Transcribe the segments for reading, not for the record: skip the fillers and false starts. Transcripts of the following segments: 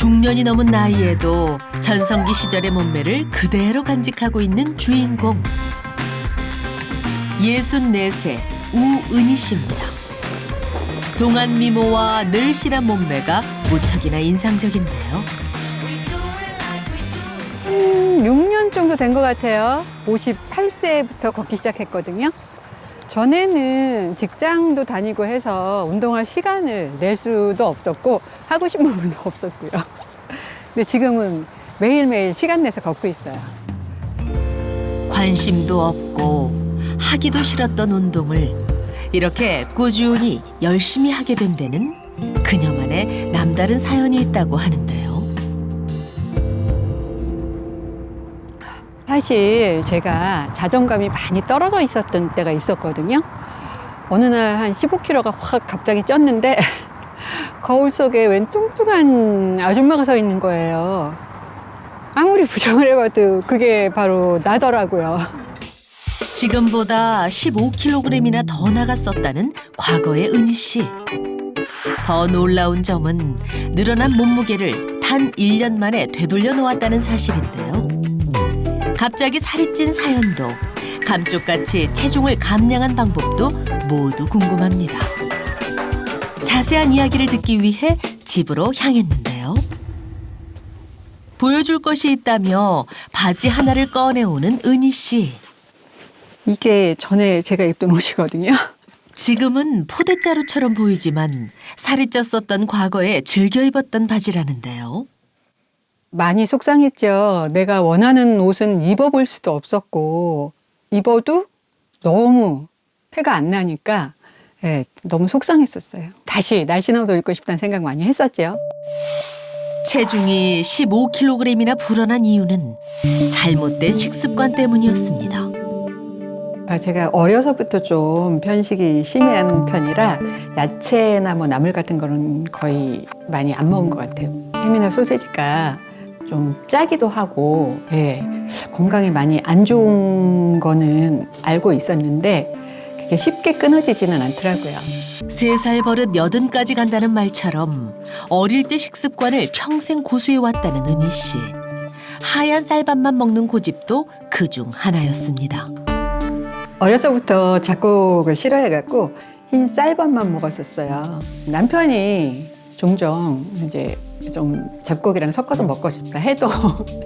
중년이 넘은 나이에도 전성기 시절의 몸매를 그대로 간직하고 있는 주인공. 64세 우은희 씨입니다. 동안 미모와 늘씬한 몸매가 무척이나 인상적인데요. 6년 정도 된 것 같아요. 58세부터 걷기 시작했거든요. 전에는 직장도 다니고 해서 운동할 시간을 낼 수도 없었고 하고 싶은 분도 없었고요. 근데 지금은 매일매일 시간 내서 걷고 있어요. 관심도 없고 하기도 싫었던 운동을 이렇게 꾸준히 열심히 하게 된 데는 그녀만의 남다른 사연이 있다고 하는데요. 사실 제가 자존감이 많이 떨어져 있었던 때가 있었거든요. 어느 날 한 15kg가 확 갑자기 쪘는데 거울 속에 웬 뚱뚱한 아줌마가 서 있는 거예요. 아무리 부정을 해봐도 그게 바로 나더라고요. 지금보다 15kg이나 더 나갔었다는 과거의 은희 씨. 더 놀라운 점은 늘어난 몸무게를 단 1년 만에 되돌려 놓았다는 사실인데요. 갑자기 살이 찐 사연도 감쪽같이 체중을 감량한 방법도 모두 궁금합니다. 자세한 이야기를 듣기 위해 집으로 향했는데요. 보여줄 것이 있다며 바지 하나를 꺼내오는 은희 씨. 이게 전에 제가 입던 옷이거든요. 지금은 포대자루처럼 보이지만 살이 쪘었던 과거에 즐겨 입었던 바지라는데요. 많이 속상했죠. 내가 원하는 옷은 입어볼 수도 없었고 입어도 너무 태가 안 나니까 너무 속상했었어요. 다시 날씬한 옷을 입고 싶다는 생각 많이 했었죠. 체중이 15kg이나 불어난 이유는 잘못된 식습관 때문이었습니다. 제가 어려서부터 좀 편식이 심한 편이라 야채나 뭐 나물 같은 거는 거의 많이 안 먹은 것 같아요. 햄이나 소세지가 좀 짜기도 하고 건강에 많이 안 좋은 거는 알고 있었는데 그게 쉽게 끊어지지는 않더라고요. 3살 버릇 80까지 간다는 말처럼 어릴 때 식습관을 평생 고수해왔다는 은희 씨. 하얀 쌀밥만 먹는 고집도 그중 하나였습니다. 어려서부터 잡곡을 싫어해갖고 흰 쌀밥만 먹었었어요. 남편이 종종 이제 좀 잡곡이랑 섞어서 먹고 싶다 해도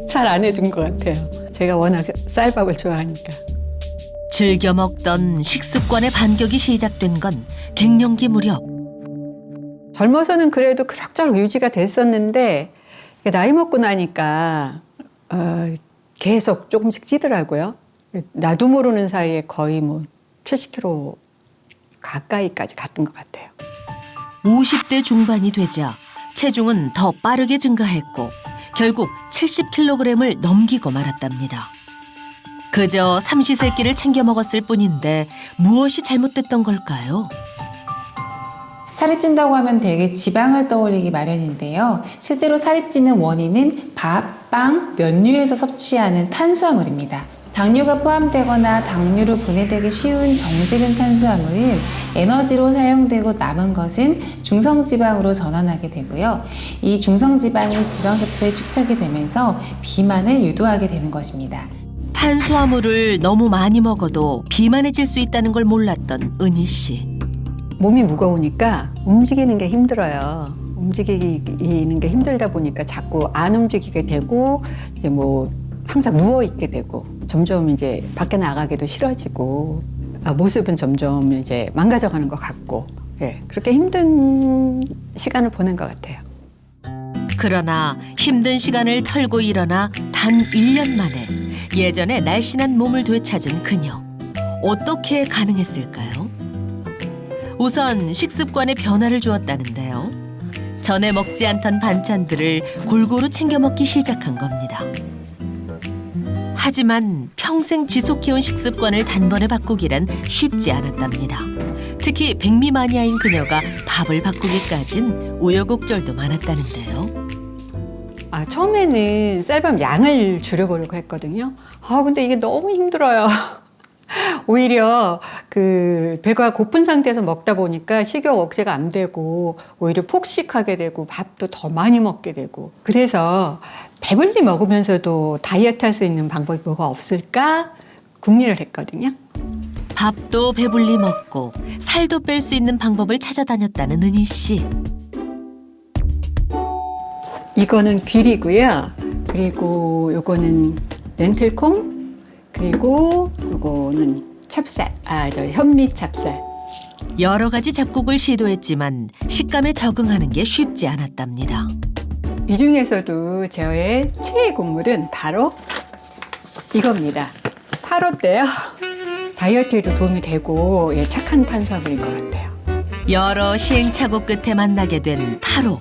잘 안 해준 것 같아요. 제가 워낙 쌀밥을 좋아하니까. 즐겨 먹던 식습관의 반격이 시작된 건 갱년기 무렵. 젊어서는 그래도 그럭저럭 유지가 됐었는데 나이 먹고 나니까 계속 조금씩 찌더라고요. 나도 모르는 사이에 거의 뭐 70kg 가까이까지 갔던 것 같아요. 50대 중반이 되자 체중은 더 빠르게 증가했고 결국 70kg을 넘기고 말았답니다. 그저 삼시세끼를 챙겨 먹었을 뿐인데 무엇이 잘못됐던 걸까요? 살이 찐다고 하면 되게 지방을 떠올리기 마련인데요. 실제로 살이 찌는 원인은 밥, 빵, 면류에서 섭취하는 탄수화물입니다. 당류가 포함되거나 당류로 분해되기 쉬운 정제된 탄수화물은 에너지로 사용되고 남은 것은 중성지방으로 전환하게 되고요. 이 중성지방이 지방세포에 축적이 되면서 비만을 유도하게 되는 것입니다. 탄수화물을 너무 많이 먹어도 비만해질 수 있다는 걸 몰랐던 은희 씨. 몸이 무거우니까 움직이는 게 힘들어요. 움직이는 게 힘들다 보니까 자꾸 안 움직이게 되고 이제 뭐 항상 누워 있게 되고 점점 이제 밖에 나가기도 싫어지고 모습은 점점 이제 망가져가는 것 같고 그렇게 힘든 시간을 보낸 것 같아요. 그러나 힘든 시간을 털고 일어나 단 1년 만에 예전의 날씬한 몸을 되찾은 그녀. 어떻게 가능했을까요? 우선 식습관에 변화를 주었다는데요. 전에 먹지 않던 반찬들을 골고루 챙겨 먹기 시작한 겁니다. 하지만 평생 지속해온 식습관을 단번에 바꾸기란 쉽지 않았답니다. 특히 백미 마니아인 그녀가 밥을 바꾸기까진 우여곡절도 많았다는데요. 처음에는 쌀밥 양을 줄여보려고 했거든요. 근데 이게 너무 힘들어요. 오히려 그 배가 고픈 상태에서 먹다 보니까 식욕 억제가 안 되고 오히려 폭식하게 되고 밥도 더 많이 먹게 되고 그래서 배불리 먹으면서도 다이어트 할 수 있는 방법이 뭐가 없을까 궁리를 했거든요. 밥도 배불리 먹고 살도 뺄 수 있는 방법을 찾아다녔다는 은희 씨. 이거는 귀리고요. 그리고 요거는 렌틸콩, 그리고 요거는 찹쌀, 현미 찹쌀. 여러 가지 잡곡을 시도했지만 식감에 적응하는 게 쉽지 않았답니다. 이 중에서도 저의 최애 곡물은 바로 이겁니다. 파로인데요. 다이어트에도 도움이 되고 착한 탄수화물인 것 같아요. 여러 시행착오 끝에 만나게 된 파로.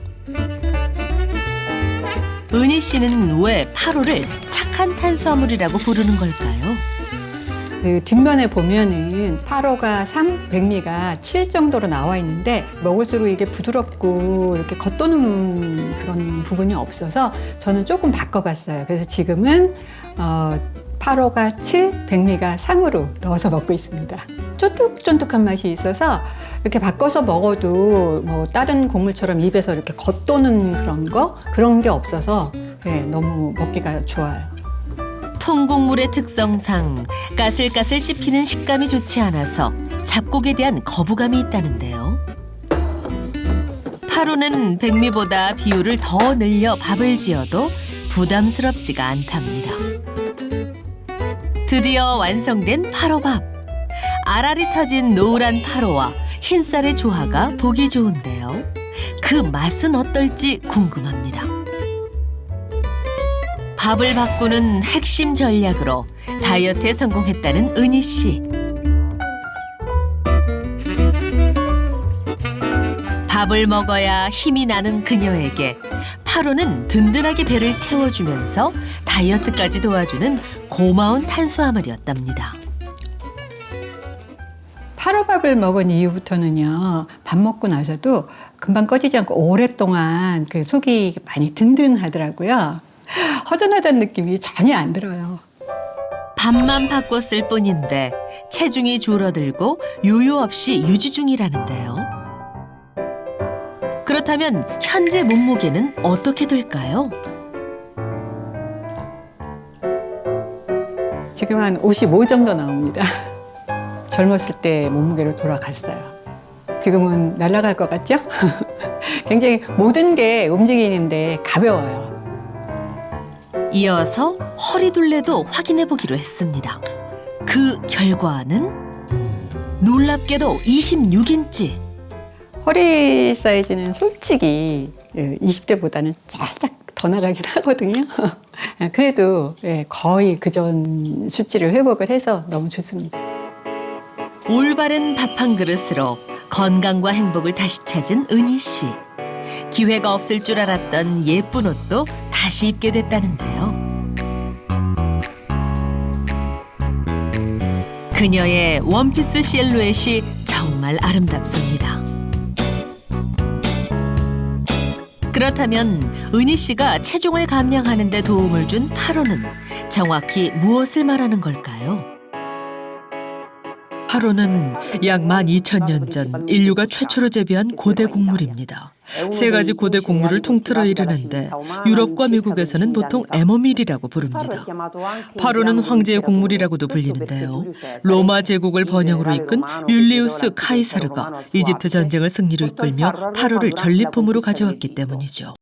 은희 씨는 왜 파로를 착한 탄수화물이라고 부르는 걸까요? 그 뒷면에 보면은 파로가 3, 백미가 7 정도로 나와 있는데 먹을수록 이게 부드럽고 이렇게 겉도는 그런 부분이 없어서 저는 조금 바꿔봤어요. 그래서 지금은 파로가 7, 백미가 3으로 넣어서 먹고 있습니다. 쫀득쫀득한 맛이 있어서 이렇게 바꿔서 먹어도 뭐 다른 곡물처럼 입에서 이렇게 겉도는 그런 게 없어서 너무 먹기가 좋아요. 통곡물의 특성상 까슬까슬 씹히는 식감이 좋지 않아서 잡곡에 대한 거부감이 있다는데요. 파로는 백미보다 비율을 더 늘려 밥을 지어도 부담스럽지가 않답니다. 드디어 완성된 파로밥. 알알이 터진 노란 파로와 흰쌀의 조화가 보기 좋은데요. 그 맛은 어떨지 궁금합니다. 밥을 바꾸는 핵심 전략으로 다이어트에 성공했다는 은희 씨. 밥을 먹어야 힘이 나는 그녀에게 파로는 든든하게 배를 채워주면서 다이어트까지 도와주는 고마운 탄수화물이었답니다. 파로밥을 먹은 이후부터는요, 밥 먹고 나서도 금방 꺼지지 않고 오랫동안 그 속이 많이 든든하더라고요. 허전하다는 느낌이 전혀 안 들어요. 밥만 바꿨을 뿐인데 체중이 줄어들고 요요 없이 유지 중이라는데요. 그렇다면 현재 몸무게는 어떻게 될까요? 지금 한 55 정도 나옵니다. 젊었을 때 몸무게로 돌아갔어요. 지금은 날아갈 것 같죠? 굉장히 모든 게 움직이는데 가벼워요. 이어서 허리둘레도 확인해 보기로 했습니다. 그 결과는 놀랍게도 26인치. 허리 사이즈는 솔직히 20대보다는 살짝 더 나가긴 하거든요. 그래도 거의 그전 수치를 회복을 해서 너무 좋습니다. 올바른 밥 한 그릇으로 건강과 행복을 다시 찾은 은희 씨. 기회가 없을 줄 알았던 예쁜 옷도 다시 입게 됐다는데요. 그녀의 원피스 실루엣이 정말 아름답습니다. 그렇다면 은희 씨가 체중을 감량하는 데 도움을 준 파로는 정확히 무엇을 말하는 걸까요? 파로는 약 12,000년 전 인류가 최초로 재배한 고대 곡물입니다. 세 가지 고대 곡물을 통틀어 이르는데 유럽과 미국에서는 보통 에머밀이라고 부릅니다. 파로는 황제의 곡물이라고도 불리는데요. 로마 제국을 번영으로 이끈 율리우스 카이사르가 이집트 전쟁을 승리로 이끌며 파로를 전리품으로 가져왔기 때문이죠.